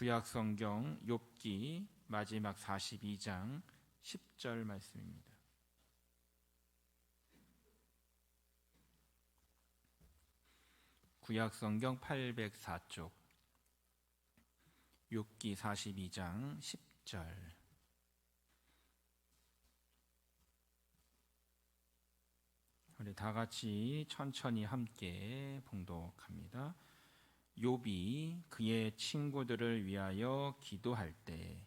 구약성경 욥기 마지막 42장 10절 말씀입니다. 구약성경 804쪽 욥기 42장 10절. 우리 다 같이 천천히 함께 봉독합니다. 욥이 그의 친구들을 위하여 기도할 때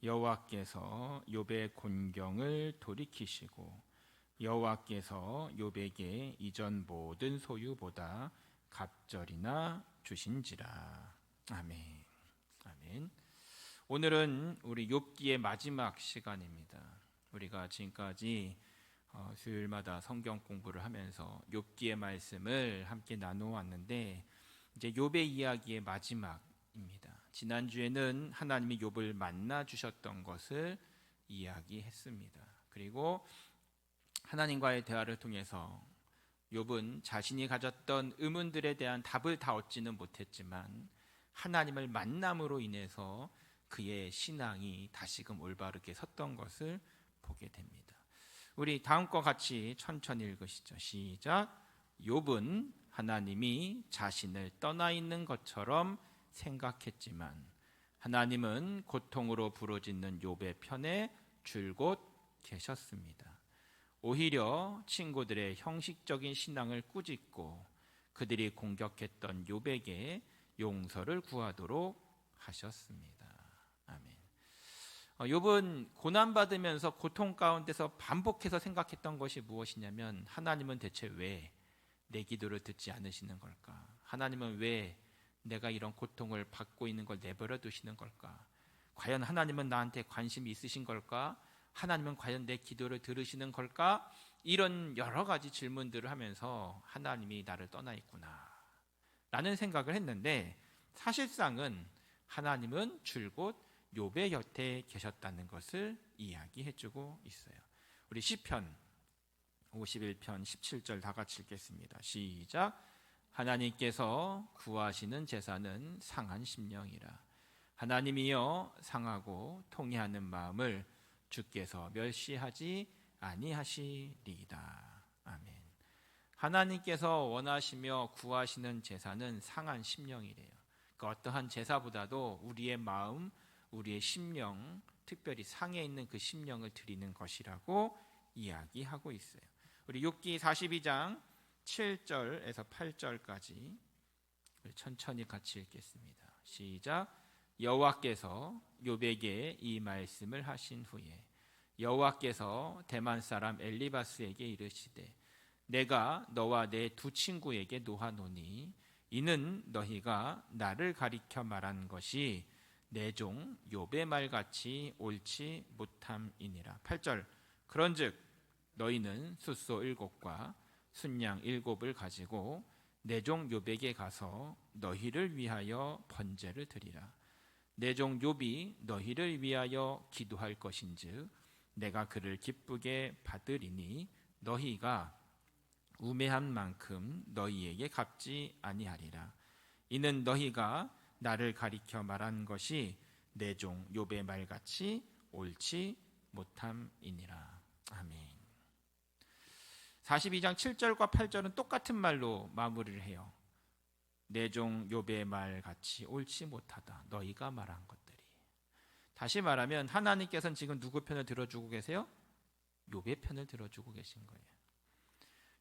여호와께서 욥의 곤경을 돌이키시고 여호와께서 욥에게 이전 모든 소유보다 갑절이나 주신지라. 아멘. 아멘. 오늘은 우리 욥기의 마지막 시간입니다. 우리가 지금까지 수요일마다 성경 공부를 하면서 욥기의 말씀을 함께 나누어 왔는데 이제 욥의 이야기의 마지막입니다. 지난주에는 하나님이 욥을 만나 주셨던 것을 이야기했습니다. 그리고 하나님과의 대화를 통해서 욥은 자신이 가졌던 의문들에 대한 답을 다 얻지는 못했지만 하나님을 만남으로 인해서 그의 신앙이 다시금 올바르게 섰던 것을 보게 됩니다. 우리 다음과 같이 천천히 읽으시죠. 시작. 욥은 하나님이 자신을 떠나 있는 것처럼 생각했지만 하나님은 고통으로 부르짖는 욥의 편에 줄곧 계셨습니다. 오히려 친구들의 형식적인 신앙을 꾸짖고 그들이 공격했던 욥에게 용서를 구하도록 하셨습니다. 아멘. 욥은 고난받으면서 고통 가운데서 반복해서 생각했던 것이 무엇이냐면 하나님은 대체 왜 내 기도를 듣지 않으시는 걸까? 하나님은 왜 내가 이런 고통을 받고 있는 걸 내버려 두시는 걸까? 과연 하나님은 나한테 관심이 있으신 걸까? 하나님은 과연 내 기도를 들으시는 걸까? 이런 여러 가지 질문들을 하면서 하나님이 나를 떠나 있구나 라는 생각을 했는데 사실상은 하나님은 줄곧 욥의 곁에 계셨다는 것을 이야기해주고 있어요. 우리 시편 51편 17절 다 같이 읽겠습니다. 시작. 하나님께서 구하시는 제사는 상한 심령이라. 하나님이여 상하고 통회하는 마음을 주께서 멸시하지 아니하시리이다. 아멘. 하나님께서 원하시며 구하시는 제사는 상한 심령이래요. 그 어떠한 제사보다도 우리의 마음, 우리의 심령, 특별히 상해 있는 그 심령을 드리는 것이라고 이야기하고 있어요. 우리 욥기 42장 7절에서 8절까지 천천히 같이 읽겠습니다. 시작. 여호와께서 욥에게 이 말씀을 하신 후에 여호와께서 대만 사람 엘리바스에게 이르시되 내가 너와 내 두 친구에게 노하노니 이는 너희가 나를 가리켜 말한 것이 내 종 욥의 말같이 옳지 못함이니라. 8절. 그런즉 너희는 숫소 7과 순양 7을 가지고 내 종 욥에게 가서 너희를 위하여 번제를 드리라. 내 종 욥이 너희를 위하여 기도할 것인즉 내가 그를 기쁘게 받으리니 너희가 우매한 만큼 너희에게 갚지 아니하리라. 이는 너희가 나를 가리켜 말한 것이 내 종 욥의 말같이 옳지 못함이니라. 아멘. 42장 7절과 8절은 똑같은 말로 마무리를 해요. 내 종 욥의 말같이 옳지 못하다. 너희가 말한 것들이. 다시 말하면 하나님께서는 지금 누구 편을 들어주고 계세요? 욥의 편을 들어주고 계신 거예요.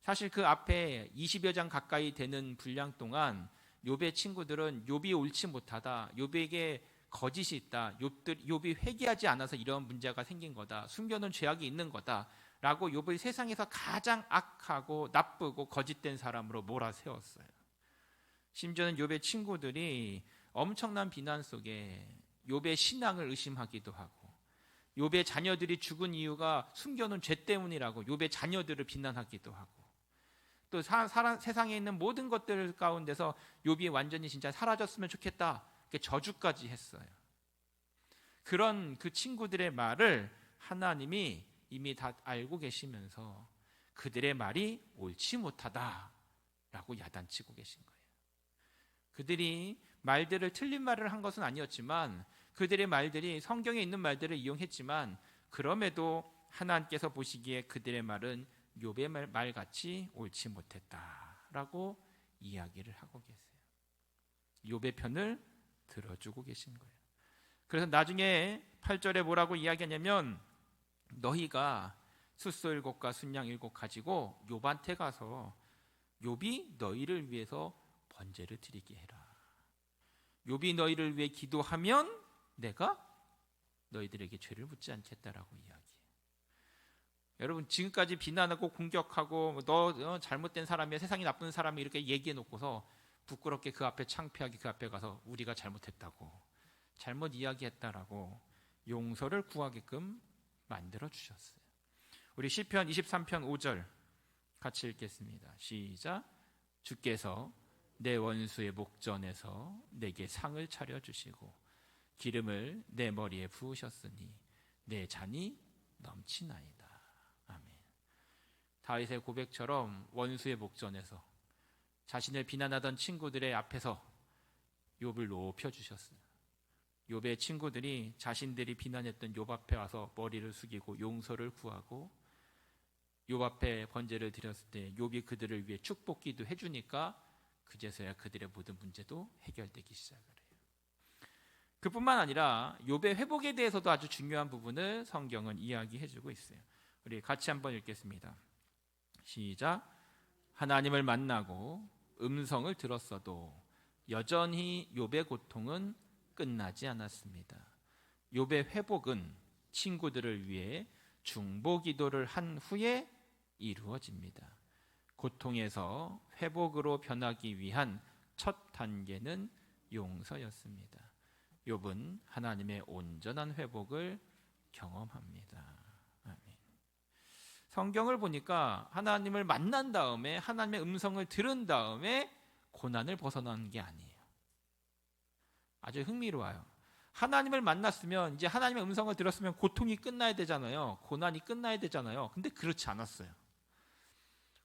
사실 그 앞에 20여 장 가까이 되는 분량 동안 욥의 친구들은 욥이 옳지 못하다, 욥에게 거짓이 있다, 욥이 회개하지 않아서 이런 문제가 생긴 거다, 숨겨놓은 죄악이 있는 거다 라고 욥을 세상에서 가장 악하고 나쁘고 거짓된 사람으로 몰아세웠어요. 심지어는 욥의 친구들이 엄청난 비난 속에 욥의 신앙을 의심하기도 하고 욥의 자녀들이 죽은 이유가 숨겨놓은 죄 때문이라고 욥의 자녀들을 비난하기도 하고 또 세상에 있는 모든 것들 가운데서 욥이 완전히 진짜 사라졌으면 좋겠다 이렇게 저주까지 했어요. 그런 그 친구들의 말을 하나님이 이미 다 알고 계시면서 그들의 말이 옳지 못하다라고 야단치고 계신 거예요. 그들이 말들을 틀린 말을 한 것은 아니었지만 그들의 말들이 성경에 있는 말들을 이용했지만 그럼에도 하나님께서 보시기에 그들의 말은 욥의 말같이 옳지 못했다라고 이야기를 하고 계세요. 욥의 편을 들어주고 계신 거예요. 그래서 나중에 8절에 뭐라고 이야기하냐면 너희가 숫소 7과 순양 7 가지고 욥한테 가서 욥이 너희를 위해서 번제를 드리게 해라. 욥이 너희를 위해 기도하면 내가 너희들에게 죄를 묻지 않겠다라고 이야기해요. 여러분 지금까지 비난하고 공격하고 너 잘못된 사람이야, 세상이 나쁜 사람이 이렇게 얘기해 놓고서 부끄럽게 그 앞에 창피하게 그 앞에 가서 우리가 잘못했다고 잘못 이야기했다라고 용서를 구하게끔 만들어 주셨어요. 우리 시편 23편 5절 같이 읽겠습니다. 시작. 주께서 내 원수의 목전에서 내게 상을 차려주시고 기름을 내 머리에 부으셨으니 내 잔이 넘치나이다. 아멘. 다윗의 고백처럼 원수의 목전에서 자신을 비난하던 친구들의 앞에서 욥을 높여주셨어요. 욥의 친구들이 자신들이 비난했던 욥 앞에 와서 머리를 숙이고 용서를 구하고 욥 앞에 번제를 드렸을 때 욥이 그들을 위해 축복기도 해주니까 그제서야 그들의 모든 문제도 해결되기 시작을 해요. 그뿐만 아니라 욥의 회복에 대해서도 아주 중요한 부분을 성경은 이야기해주고 있어요. 우리 같이 한번 읽겠습니다. 시작. 하나님을 만나고 음성을 들었어도 여전히 욥의 고통은 끝나지 않았습니다. 욥의 회복은 친구들을 위해 중보 기도를 한 후에 이루어집니다. 고통에서 회복으로 변하기 위한 첫 단계는 용서였습니다. 욥은 하나님의 온전한 회복을 경험합니다. 아멘. 성경을 보니까 하나님을 만난 다음에 하나님의 음성을 들은 다음에 고난을 벗어나는 게 아니에요. 아주 흥미로워요. 하나님을 만났으면 이제 하나님의 음성을 들었으면 고통이 끝나야 되잖아요. 고난이 끝나야 되잖아요. 근데 그렇지 않았어요.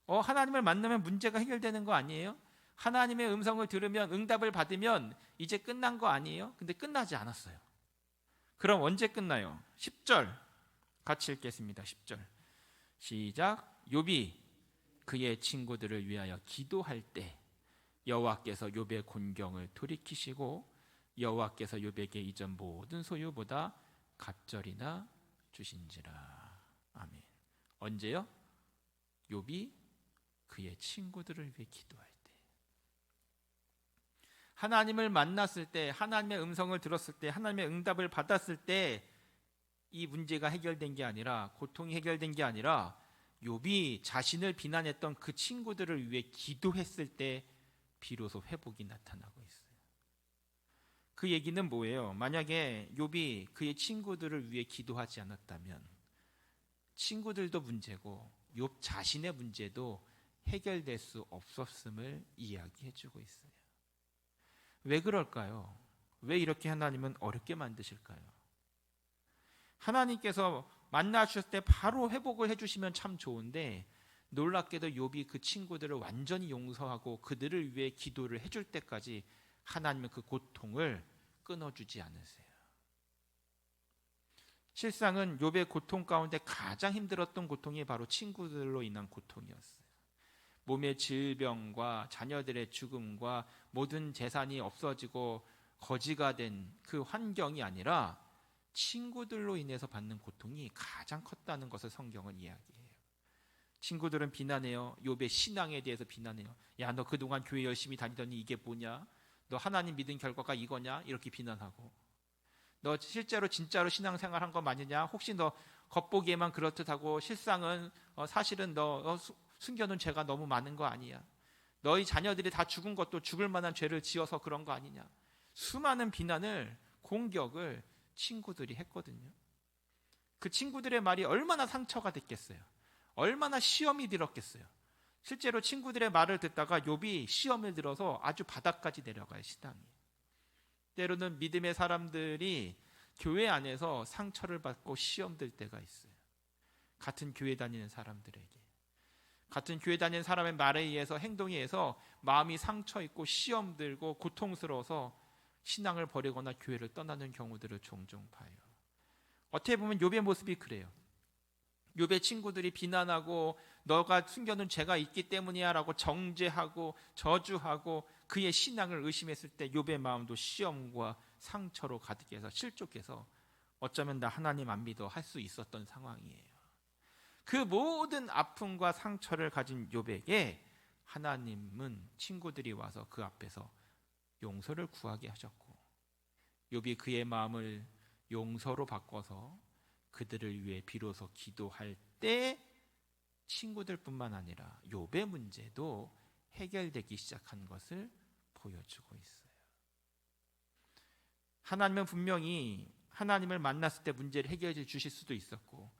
하나님을 만나면 문제가 해결되는 거 아니에요? 하나님의 음성을 들으면 응답을 받으면 이제 끝난 거 아니에요? 근데 끝나지 않았어요. 그럼 언제 끝나요? 10절 같이 읽겠습니다. 10절 시작. 욥이 그의 친구들을 위하여 기도할 때 여호와께서 욥의 곤경을 돌이키시고 여호와께서 욥에게 이전 모든 소유보다 갑절이나 주신지라. 아멘. 언제요? 욥이 그의 친구들을 위해 기도할 때, 하나님을 만났을 때, 하나님의 음성을 들었을 때, 하나님의 응답을 받았을 때 이 문제가 해결된 게 아니라, 고통이 해결된 게 아니라 욥이 자신을 비난했던 그 친구들을 위해 기도했을 때 비로소 회복이 나타나고 있어요. 그 얘기는 뭐예요? 만약에 욥이 그의 친구들을 위해 기도하지 않았다면 친구들도 문제고 욥 자신의 문제도 해결될 수 없었음을 이야기해주고 있어요. 왜 그럴까요? 왜 이렇게 하나님은 어렵게 만드실까요? 하나님께서 만나주셨을 때 바로 회복을 해주시면 참 좋은데 놀랍게도 욥이 그 친구들을 완전히 용서하고 그들을 위해 기도를 해줄 때까지 하나님은 그 고통을 끊어주지 않으세요. 실상은 욥의 고통 가운데 가장 힘들었던 고통이 바로 친구들로 인한 고통이었어요. 몸의 질병과 자녀들의 죽음과 모든 재산이 없어지고 거지가 된 그 환경이 아니라 친구들로 인해서 받는 고통이 가장 컸다는 것을 성경은 이야기해요. 친구들은 비난해요. 욥의 신앙에 대해서 비난해요. 야, 너 그동안 교회 열심히 다니더니 이게 뭐냐? 너 하나님 믿은 결과가 이거냐? 이렇게 비난하고, 너 실제로 진짜로 신앙생활 한 거 맞느냐? 혹시 너 겉보기에만 그렇듯 하고 실상은 사실은 너 숨겨놓은 죄가 너무 많은 거 아니야? 너희 자녀들이 다 죽은 것도 죽을 만한 죄를 지어서 그런 거 아니냐? 수많은 비난을, 공격을 친구들이 했거든요. 그 친구들의 말이 얼마나 상처가 됐겠어요. 얼마나 시험이 들었겠어요. 실제로 친구들의 말을 듣다가 욥이 시험을 들어서 아주 바닥까지 내려가요. 신앙이. 때로는 믿음의 사람들이 교회 안에서 상처를 받고 시험 들 때가 있어요. 같은 교회 다니는 사람들에게, 같은 교회 다니는 사람의 말에 의해서, 행동에 의해서 마음이 상처 있고 시험 들고 고통스러워서 신앙을 버리거나 교회를 떠나는 경우들을 종종 봐요. 어떻게 보면 욥의 모습이 그래요. 욥의 친구들이 비난하고 너가 숨겨둔 죄가 있기 때문이야 라고 정죄하고 저주하고 그의 신앙을 의심했을 때 욥의 마음도 시험과 상처로 가득해서 실족해서 어쩌면 나 하나님 안 믿어 할 수 있었던 상황이에요. 그 모든 아픔과 상처를 가진 욥에게 하나님은 친구들이 와서 그 앞에서 용서를 구하게 하셨고, 욥이 그의 마음을 용서로 바꿔서 그들을 위해 비로소 기도할 때 친구들뿐만 아니라 욥의 문제도 해결되기 시작한 것을 보여주고 있어요. 하나님은 분명히 하나님을 만났을 때 문제를 해결해 주실 수도 있었고,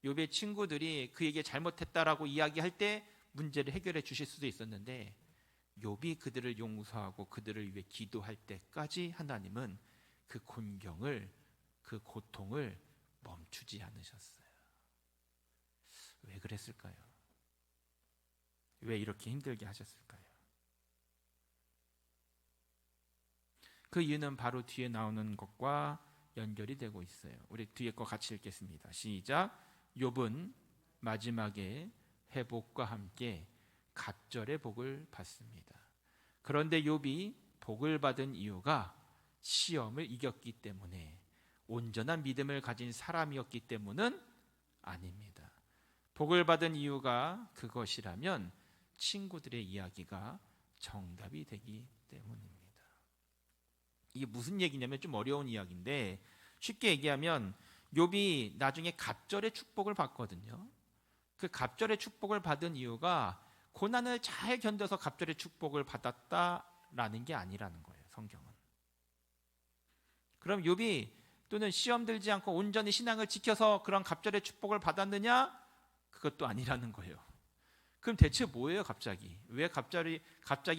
욥의 친구들이 그에게 잘못했다라고 이야기할 때 문제를 해결해 주실 수도 있었는데, 욥이 그들을 용서하고 그들을 위해 기도할 때까지 하나님은 그 곤경을, 그 고통을 멈추지 않으셨어요. 왜 그랬을까요? 왜 이렇게 힘들게 하셨을까요? 그 이유는 바로 뒤에 나오는 것과 연결이 되고 있어요. 우리 뒤에 거 같이 읽겠습니다. 시작. 욥은 마지막에 회복과 함께 갑절의 복을 받습니다. 그런데 욥이 복을 받은 이유가 시험을 이겼기 때문에, 온전한 믿음을 가진 사람이었기 때문은 아닙니다. 복을 받은 이유가 그것이라면 친구들의 이야기가 정답이 되기 때문입니다. 이게 무슨 얘기냐면 좀 어려운 이야기인데, 쉽게 얘기하면 욥이 나중에 갑절의 축복을 받거든요. 그 갑절의 축복을 받은 이유가 고난을 잘 견뎌서 갑절의 축복을 받았다라는 게 아니라는 거예요, 성경은. 그럼 욥이 또는 시험 들지 않고 온전히 신앙을 지켜서 그런 갑절의 축복을 받았느냐? 그것도 아니라는 거예요. 그럼 대체 뭐예요, 갑자기? 왜 갑자기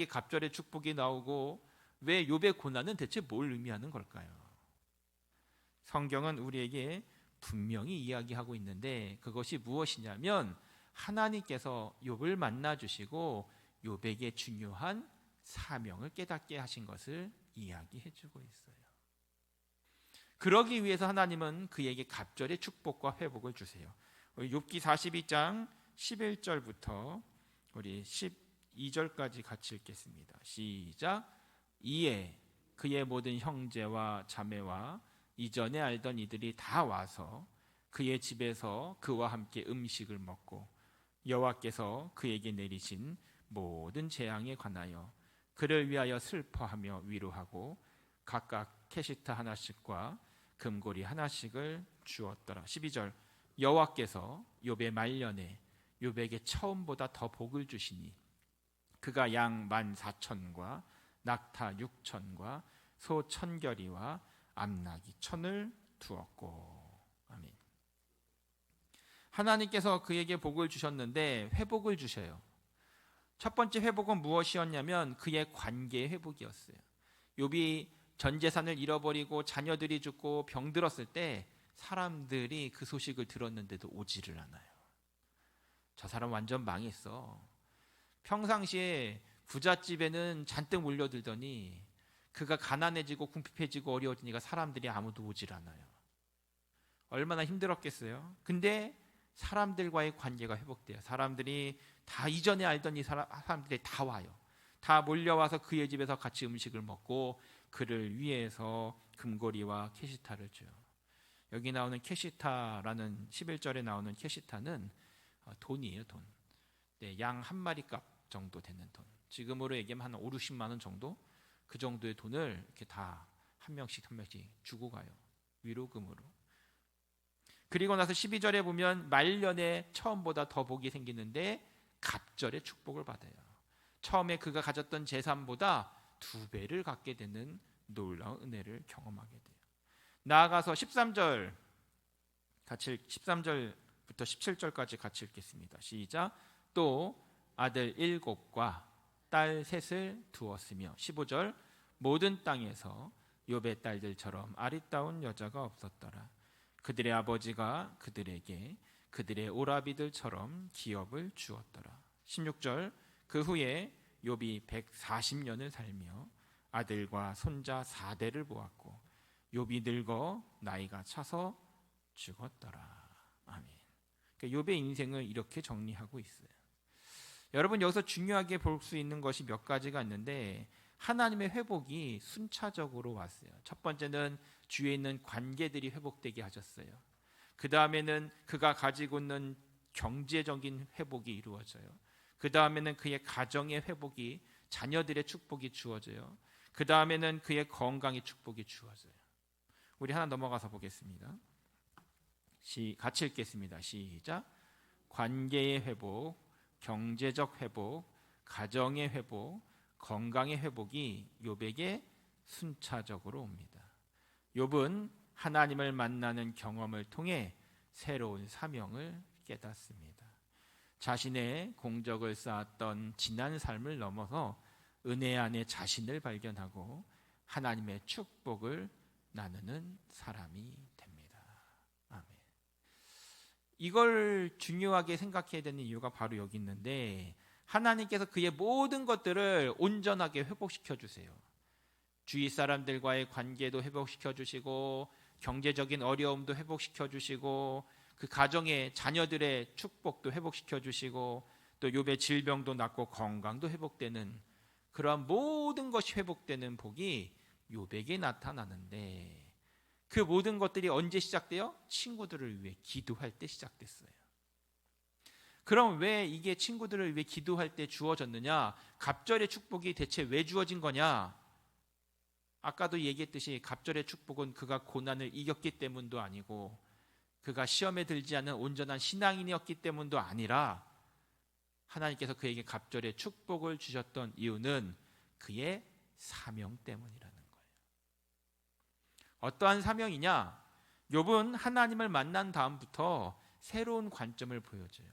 갑절의 축복이 나오고 왜 욥의 고난은 대체 뭘 의미하는 걸까요? 성경은 우리에게 분명히 이야기하고 있는데, 그것이 무엇이냐면 하나님께서 욥을 만나 주시고 욥에게 중요한 사명을 깨닫게 하신 것을 이야기해 주고 있어요. 그러기 위해서 하나님은 그에게 갑절의 축복과 회복을 주세요. 우리 욥기 42장 11절부터 우리 12절까지 같이 읽겠습니다. 시작. 이에 그의 모든 형제와 자매와 이전에 알던 이들이 다 와서 그의 집에서 그와 함께 음식을 먹고, 여호와께서 그에게 내리신 모든 재앙에 관하여 그를 위하여 슬퍼하며 위로하고 각각 캐시타 하나씩과 금고리 하나씩을 주었더라. 12절. 여호와께서 욥의 말년에 욥에게 처음보다 더 복을 주시니 그가 양 14,000과 낙타 6,000과 소 1,000결이와 암나귀 1,000을 두었고. 아멘. 하나님께서 그에게 복을 주셨는데 회복을 주셔요. 첫 번째 회복은 무엇이었냐면 그의 관계의 회복이었어요. 욥이 전 재산을 잃어버리고 자녀들이 죽고 병들었을 때 사람들이 그 소식을 들었는데도 오지를 않아요. 저 사람 완전 망했어. 평상시에 부잣집에는 잔뜩 몰려들더니 그가 가난해지고 궁핍해지고 어려워지니까 사람들이 아무도 오질 않아요. 얼마나 힘들었겠어요. 근데 사람들과의 관계가 회복돼요. 사람들이 다 이전에 알던 이 사람들이 다 와요. 다 몰려와서 그의 집에서 같이 음식을 먹고 그를 위해서 금고리와 캐시타를 줘요. 여기 나오는 캐시타라는 11절에 나오는 캐시타는 돈이에요, 돈. 네, 양 한 마리 값 정도 되는 돈. 지금으로 얘기하면 한 5, 60만 원 정도? 그 정도의 돈을 이렇게 다 한 명씩 주고 가요. 위로금으로. 그리고 나서 12절에 보면 말년에 처음보다 더 복이 생기는데 갑절의 축복을 받아요. 처음에 그가 가졌던 재산보다 2배를 갖게 되는 놀라운 은혜를 경험하게 돼요. 나아가서 13절 같이 13절부터 17절까지 같이 읽겠습니다. 시작. 또 아들 7과 딸 3을 두었으며 15절. 모든 땅에서 욥의 딸들처럼 아리따운 여자가 없었더라. 그들의 아버지가 그들에게 그들의 오라비들처럼 기업을 주었더라. 16절. 그 후에 욥이 140년을 살며 아들과 손자 4대를 보았고 욥이 늙어 나이가 차서 죽었더라. 아멘. 그러니까 욥의 인생을 이렇게 정리하고 있어요. 여러분, 여기서 중요하게 볼 수 있는 것이 몇 가지가 있는데 하나님의 회복이 순차적으로 왔어요. 첫 번째는 주위에 있는 관계들이 회복되게 하셨어요. 그 다음에는 그가 가지고 있는 경제적인 회복이 이루어져요. 그 다음에는 그의 가정의 회복이, 자녀들의 축복이 주어져요. 그 다음에는 그의 건강의 축복이 주어져요. 우리 하나 넘어가서 보겠습니다. 같이 읽겠습니다. 시작. 관계의 회복, 경제적 회복, 가정의 회복, 건강의 회복이 욥에게 순차적으로 옵니다. 욥은 하나님을 만나는 경험을 통해 새로운 사명을 깨닫습니다. 자신의 공적을 쌓았던 지난 삶을 넘어서 은혜 안에 자신을 발견하고 하나님의 축복을 나누는 사람이 됩니다. 아멘. 이걸 중요하게 생각해야 되는 이유가 바로 여기 있는데, 하나님께서 그의 모든 것들을 온전하게 회복시켜 주세요. 주위 사람들과의 관계도 회복시켜 주시고, 경제적인 어려움도 회복시켜 주시고, 그 가정의 자녀들의 축복도 회복시켜 주시고, 또 욥의 질병도 낫고 건강도 회복되는, 그러한 모든 것이 회복되는 복이 욥에게 나타나는데, 그 모든 것들이 언제 시작돼요? 친구들을 위해 기도할 때 시작됐어요. 그럼 왜 이게 친구들을 위해 기도할 때 주어졌느냐? 갑절의 축복이 대체 왜 주어진 거냐? 아까도 얘기했듯이 갑절의 축복은 그가 고난을 이겼기 때문도 아니고, 그가 시험에 들지 않은 온전한 신앙인이었기 때문도 아니라, 하나님께서 그에게 갑절의 축복을 주셨던 이유는 그의 사명 때문이라는 거예요. 어떠한 사명이냐? 욥은 하나님을 만난 다음부터 새로운 관점을 보여줘요.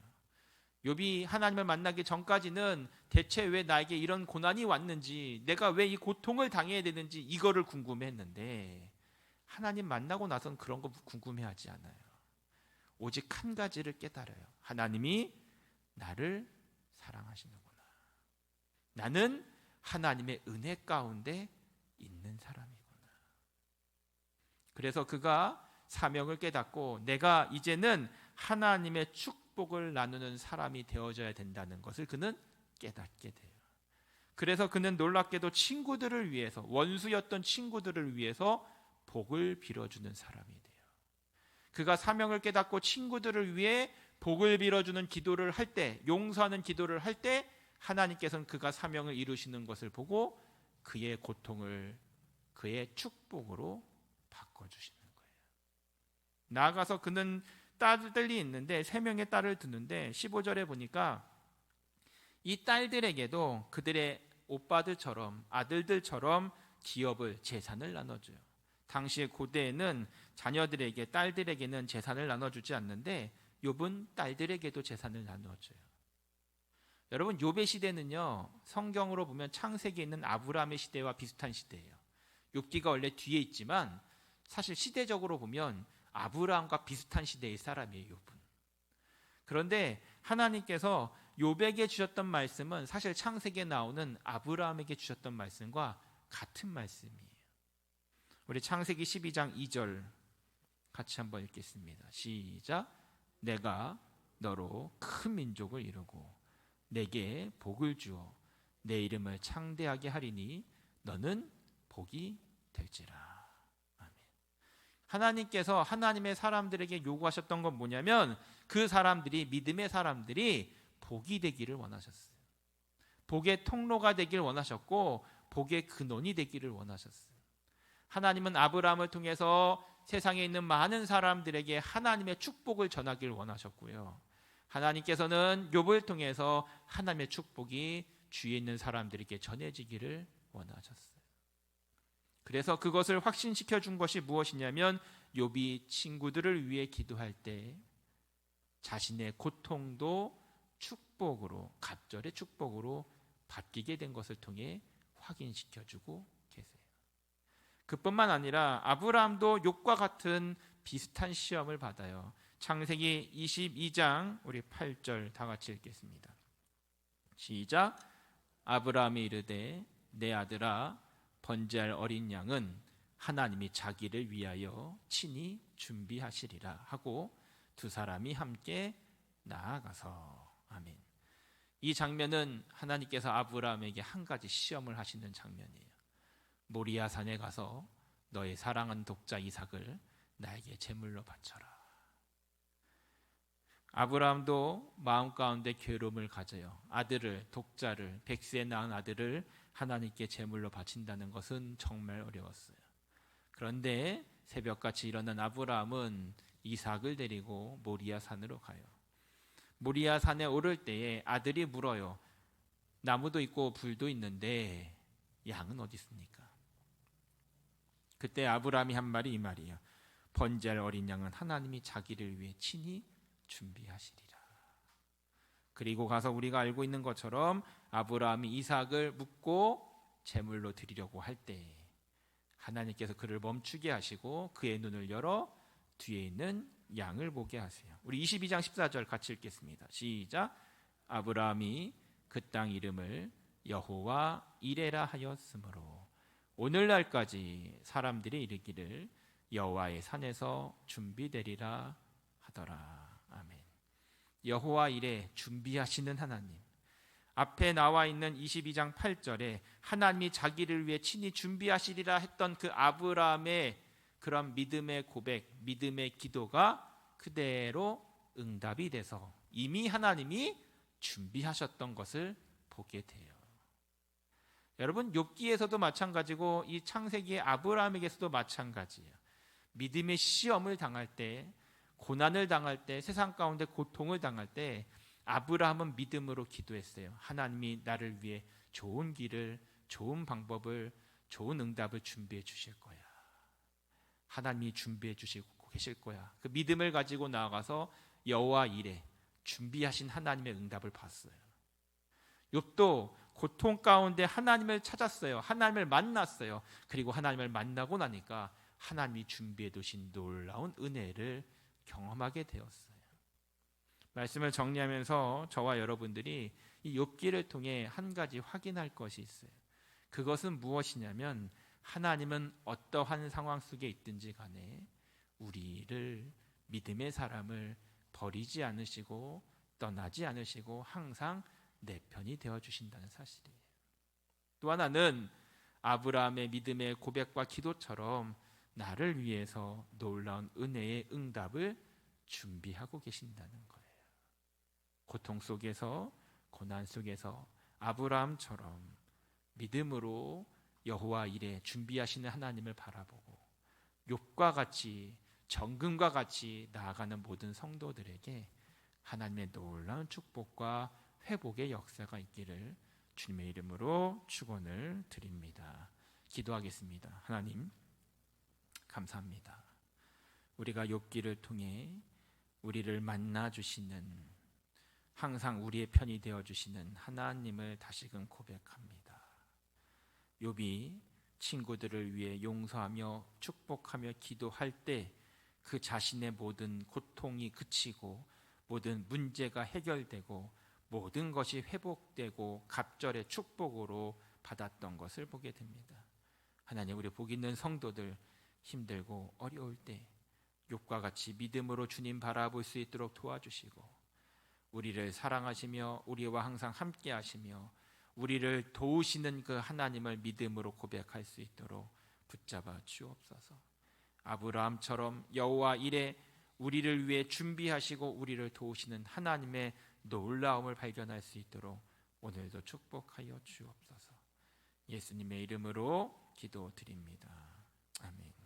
욥이 하나님을 만나기 전까지는 대체 왜 나에게 이런 고난이 왔는지, 내가 왜 이 고통을 당해야 되는지 이거를 궁금해했는데, 하나님 만나고 나선 그런 거 궁금해하지 않아요. 오직 한 가지를 깨달아요. 하나님이 나를 사랑하시는구나. 나는 하나님의 은혜 가운데 있는 사람이구나. 그래서 그가 사명을 깨닫고 내가 이제는 하나님의 축복을 나누는 사람이 되어져야 된다는 것을 그는 깨닫게 돼요. 그래서 그는 놀랍게도 친구들을 위해서, 원수였던 친구들을 위해서 복을 빌어주는 사람이 돼요. 그가 사명을 깨닫고 친구들을 위해 복을 빌어주는 기도를 할 때, 용서하는 기도를 할 때 하나님께서는 그가 사명을 이루시는 것을 보고 그의 고통을 그의 축복으로 바꿔주시는 거예요. 나아가서 그는 딸들이 있는데 3명의 딸을 두는데 15절에 보니까 이 딸들에게도 그들의 오빠들처럼, 아들들처럼 기업을, 재산을 나눠줘요. 당시의 고대에는 자녀들에게, 딸들에게는 재산을 나눠주지 않는데 욥은 딸들에게도 재산을 나눠줘요. 여러분, 욥의 시대는요, 성경으로 보면 창세기에 있는 아브라함의 시대와 비슷한 시대예요. 욥기가 원래 뒤에 있지만 사실 시대적으로 보면 아브라함과 비슷한 시대의 사람이에요, 욥은. 그런데 하나님께서 욥에게 주셨던 말씀은 사실 창세기에 나오는 아브라함에게 주셨던 말씀과 같은 말씀이에요. 우리 창세기 12장 2절 같이 한번 읽겠습니다. 시작. 내가 너로 큰 민족을 이루고 내게 복을 주어 내 이름을 창대하게 하리니 너는 복이 될지라. 아멘. 하나님께서 하나님의 사람들에게 요구하셨던 건 뭐냐면 그 사람들이, 믿음의 사람들이 복이 되기를 원하셨어요. 복의 통로가 되길 원하셨고 복의 근원이 되기를 원하셨어요. 하나님은 아브라함을 통해서 세상에 있는 많은 사람들에게 하나님의 축복을 전하길 원하셨고요. 하나님께서는 욥을 통해서 하나님의 축복이 주위에 있는 사람들에게 전해지기를 원하셨어요. 그래서 그것을 확신시켜 준 것이 무엇이냐면 욥이 친구들을 위해 기도할 때 자신의 고통도 축복으로, 갑절의 축복으로 바뀌게 된 것을 통해 확인시켜 주고 계세요. 그뿐만 아니라 아브라함도 욥과 같은 비슷한 시험을 받아요. 창세기 22장 우리 8절 다 같이 읽겠습니다. 시작. 아브라함이 이르되 내 아들아 번제할 어린 양은 하나님이 자기를 위하여 친히 준비하시리라 하고 두 사람이 함께 나아가서. 아멘. 이 장면은 하나님께서 아브라함에게 한 가지 시험을 하시는 장면이에요. 모리아 산에 가서 너의 사랑하는 독자 이삭을 나에게 제물로 바쳐라. 아브라함도 마음 가운데 괴로움을 가져요. 아들을, 독자를, 백수에 낳은 아들을 하나님께 제물로 바친다는 것은 정말 어려웠어요. 그런데 새벽같이 일어난 아브라함은 이삭을 데리고 모리아 산으로 가요. 모리아 산에 오를 때에 아들이 물어요. 나무도 있고 불도 있는데 양은 어디 있습니까? 그때 아브라함이 한 말이 이 말이에요. 번제할 어린 양은 하나님이 자기를 위해 친히 준비하시리라. 그리고 가서 우리가 알고 있는 것처럼 아브라함이 이삭을 묻고 제물로 드리려고 할 때 하나님께서 그를 멈추게 하시고 그의 눈을 열어 뒤에 있는 양을 보게 하세요. 우리 22장 14절 같이 읽겠습니다. 시작. 아브라함이 그 땅 이름을 여호와 이레라 하였으므로 오늘날까지 사람들이 이르기를 여호와의 산에서 준비되리라 하더라. 아멘. 여호와 이레, 준비하시는 하나님. 앞에 나와 있는 22장 8절에 하나님이 자기를 위해 친히 준비하시리라 했던 그 아브라함의 그런 믿음의 고백, 믿음의 기도가 그대로 응답이 돼서 이미 하나님이 준비하셨던 것을 보게 돼요. 여러분, 욥기에서도 마찬가지고 이 창세기의 아브라함에게서도 마찬가지예요. 믿음의 시험을 당할 때, 고난을 당할 때, 세상 가운데 고통을 당할 때 아브라함은 믿음으로 기도했어요. 하나님이 나를 위해 좋은 길을, 좋은 방법을, 좋은 응답을 준비해 주실 거야. 하나님이 준비해 주시고 계실 거야. 그 믿음을 가지고 나아가서 여호와 이레, 준비하신 하나님의 응답을 봤어요. 욥도 고통 가운데 하나님을 찾았어요. 하나님을 만났어요. 그리고 하나님을 만나고 나니까 하나님이 준비해 두신 놀라운 은혜를 경험하게 되었어요. 말씀을 정리하면서 저와 여러분들이 이 욥기를 통해 한 가지 확인할 것이 있어요. 그것은 무엇이냐면 하나님은 어떠한 상황 속에 있든지 간에 우리를, 믿음의 사람을 버리지 않으시고 떠나지 않으시고 항상 내 편이 되어주신다는 사실이에요. 또 하나는 아브라함의 믿음의 고백과 기도처럼 나를 위해서 놀라운 은혜의 응답을 준비하고 계신다는 거예요. 고통 속에서, 고난 속에서 아브라함처럼 믿음으로 여호와 이레 준비하시는 하나님을 바라보고 욥과 같이, 정금과 같이 나아가는 모든 성도들에게 하나님의 놀라운 축복과 회복의 역사가 있기를 주님의 이름으로 축원을 드립니다. 기도하겠습니다. 하나님, 감사합니다. 우리가 욥기를 통해 우리를 만나 주시는, 항상 우리의 편이 되어 주시는 하나님을 다시금 고백합니다. 욥이 친구들을 위해 용서하며 축복하며 기도할 때 그 자신의 모든 고통이 그치고 모든 문제가 해결되고 모든 것이 회복되고 갑절의 축복으로 받았던 것을 보게 됩니다. 하나님, 우리 복 있는 성도들 힘들고 어려울 때 욥과 같이 믿음으로 주님 바라볼 수 있도록 도와주시고 우리를 사랑하시며 우리와 항상 함께 하시며 우리를 도우시는 그 하나님을 믿음으로 고백할 수 있도록 붙잡아 주옵소서. 아브라함처럼 여호와 이레 우리를 위해 준비하시고 우리를 도우시는 하나님의 놀라움을 발견할 수 있도록 오늘도 축복하여 주옵소서. 예수님의 이름으로 기도드립니다. 아멘.